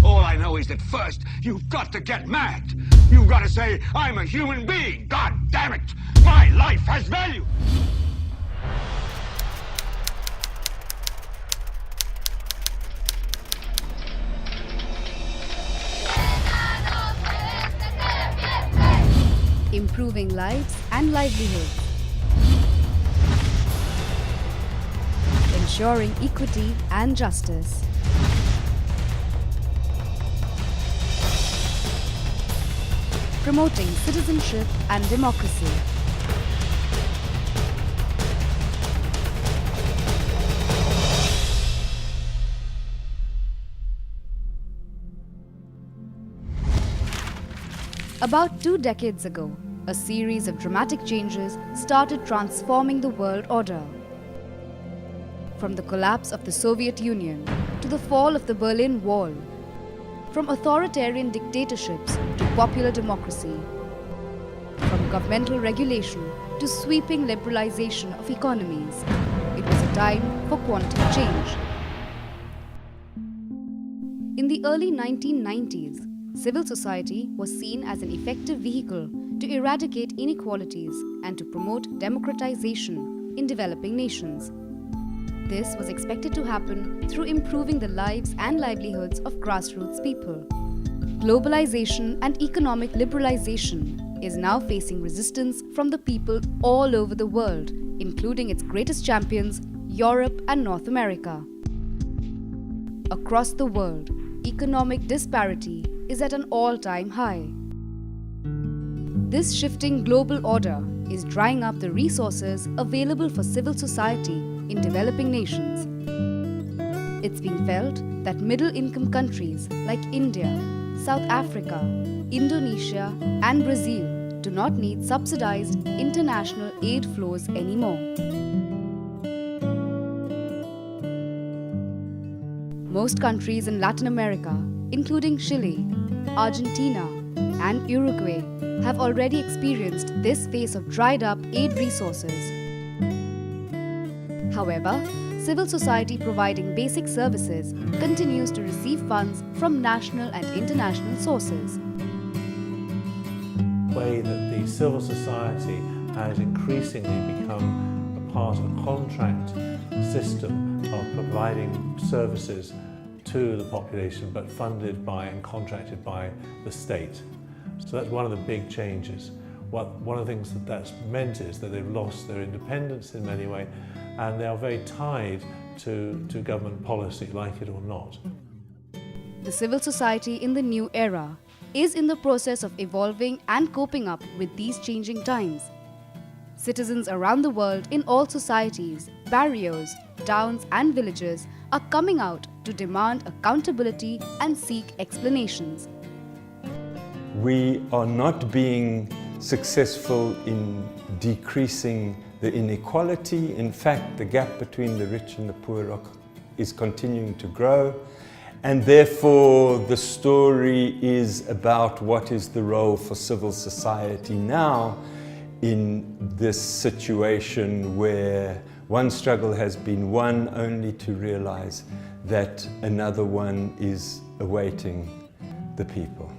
All I know is that first, you've got to get mad. You've got to say, I'm a human being. God damn it. My life has value. Improving lives and livelihoods. Ensuring equity and justice. Promoting citizenship and democracy. About 2 decades ago, a series of dramatic changes started transforming the world order. From the collapse of the Soviet Union to the fall of the Berlin Wall, from authoritarian dictatorships to popular democracy, from governmental regulation to sweeping liberalization of economies, it was a time for quantum change. In the early 1990s, civil society was seen as an effective vehicle to eradicate inequalities and to promote democratization in developing nations. This was expected to happen through improving the lives and livelihoods of grassroots people. Globalization and economic liberalization is now facing resistance from the people all over the world, including its greatest champions, Europe and North America. Across the world, economic disparity is at an all-time high. This shifting global order is drying up the resources available for civil society in developing nations. It's being felt that middle-income countries like India, South Africa, Indonesia and Brazil do not need subsidized international aid flows anymore. Most countries in Latin America, including Chile, Argentina and Uruguay, have already experienced this phase of dried-up aid resources. However, civil society providing basic services continues to receive funds from national and international sources. The way that the civil society has increasingly become a part of a contract system of providing services to the population, but funded by and contracted by the state. So that's one of the big changes. One of the things that that's meant is that they've lost their independence in many ways, and they are very tied to government policy, like it or not. The civil society in the new era is in the process of evolving and coping up with these changing times. Citizens around the world in all societies, barrios, towns and villages are coming out to demand accountability and seek explanations. We are not being successful in decreasing the inequality. In fact, the gap between the rich and the poor is continuing to grow. And therefore, the story is about what is the role for civil society now in this situation where one struggle has been won only to realize that another one is awaiting the people.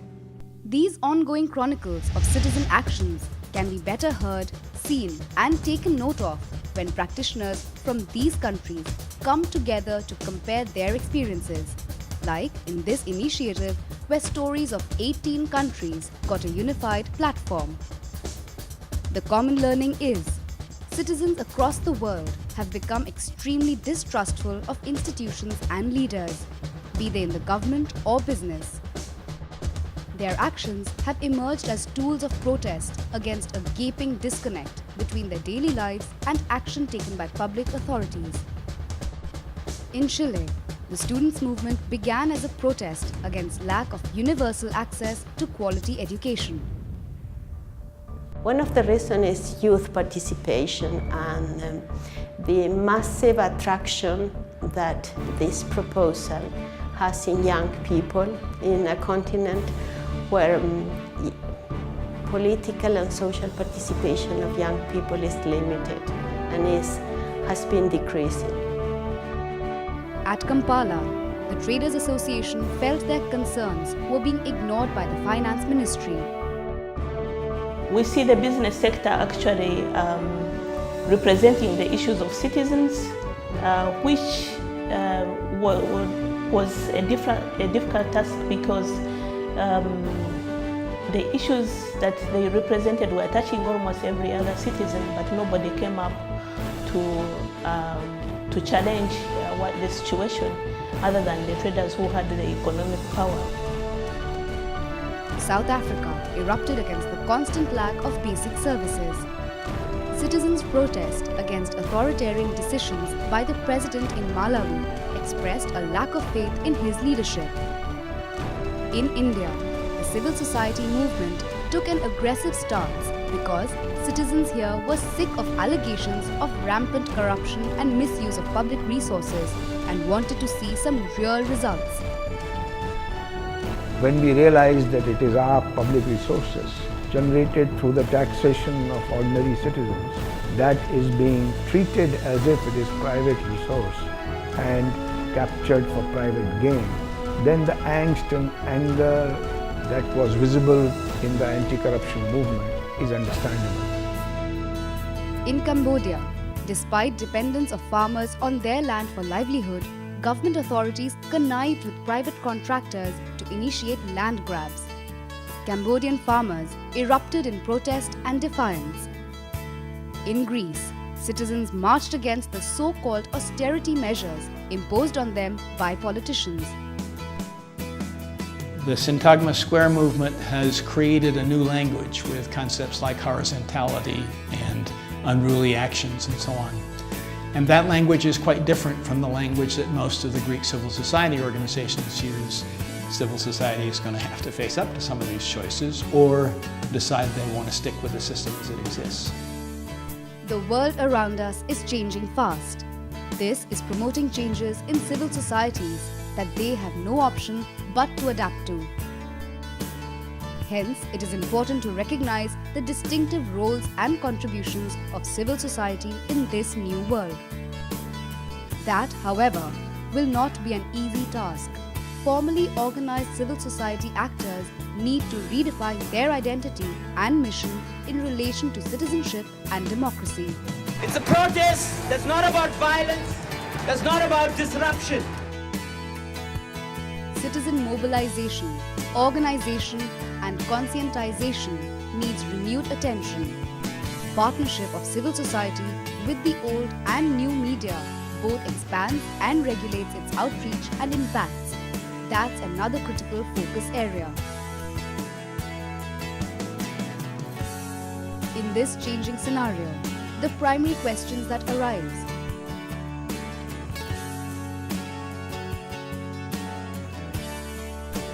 These ongoing chronicles of citizen actions can be better heard, seen and taken note of when practitioners from these countries come together to compare their experiences. Like in this initiative where stories of 18 countries got a unified platform. The common learning is, citizens across the world have become extremely distrustful of institutions and leaders, be they in the government or business. Their actions have emerged as tools of protest against a gaping disconnect between their daily lives and action taken by public authorities. In Chile, the students' movement began as a protest against lack of universal access to quality education. One of the reasons is youth participation and the massive attraction that this proposal has in young people in a continent where political and social participation of young people is limited and has been decreasing. At Kampala, the Traders Association felt their concerns were being ignored by the Finance Ministry. We see the business sector actually representing the issues of citizens, which was a difficult task because the issues that they represented were touching almost every other citizen, but nobody came up to challenge the situation other than the traders who had the economic power. South Africa erupted against the constant lack of basic services. Citizens' protest against authoritarian decisions by the president in Malawi expressed a lack of faith in his leadership. In India, the civil society movement took an aggressive stance because citizens here were sick of allegations of rampant corruption and misuse of public resources and wanted to see some real results. When we realize that it is our public resources generated through the taxation of ordinary citizens that is being treated as if it is private resource and captured for private gain, then the angst and anger that was visible in the anti-corruption movement is understandable. In Cambodia, despite dependence of farmers on their land for livelihood, government authorities connived with private contractors to initiate land grabs. Cambodian farmers erupted in protest and defiance. In Greece, citizens marched against the so-called austerity measures imposed on them by politicians. The Syntagma Square movement has created a new language with concepts like horizontality and unruly actions and so on. And that language is quite different from the language that most of the Greek civil society organizations use. Civil society is going to have to face up to some of these choices or decide they want to stick with the system as it exists. The world around us is changing fast. This is promoting changes in civil societies that they have no option but to adapt to. Hence, it is important to recognize the distinctive roles and contributions of civil society in this new world. That, however, will not be an easy task. Formally organized civil society actors need to redefine their identity and mission in relation to citizenship and democracy. It's a protest that's not about violence, that's not about disruption. Citizen mobilization, organization, and conscientization needs renewed attention. Partnership of civil society with the old and new media both expands and regulates its outreach and impacts. That's another critical focus area. In this changing scenario, the primary questions that arise: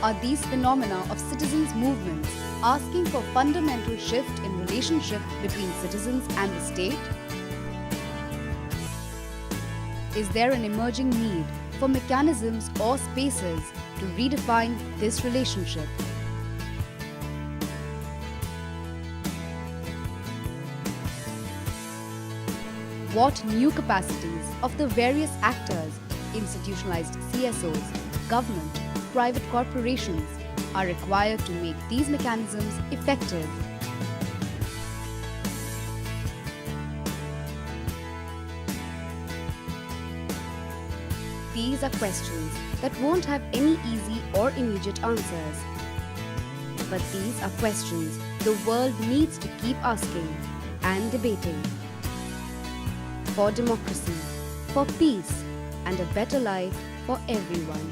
are these phenomena of citizens' movements asking for fundamental shift in relationship between citizens and the state? Is there an emerging need for mechanisms or spaces to redefine this relationship? What new capacities of the various actors, institutionalized CSOs, government, private corporations, are required to make these mechanisms effective? These are questions that won't have any easy or immediate answers. But these are questions the world needs to keep asking and debating. For democracy, for peace, and a better life for everyone.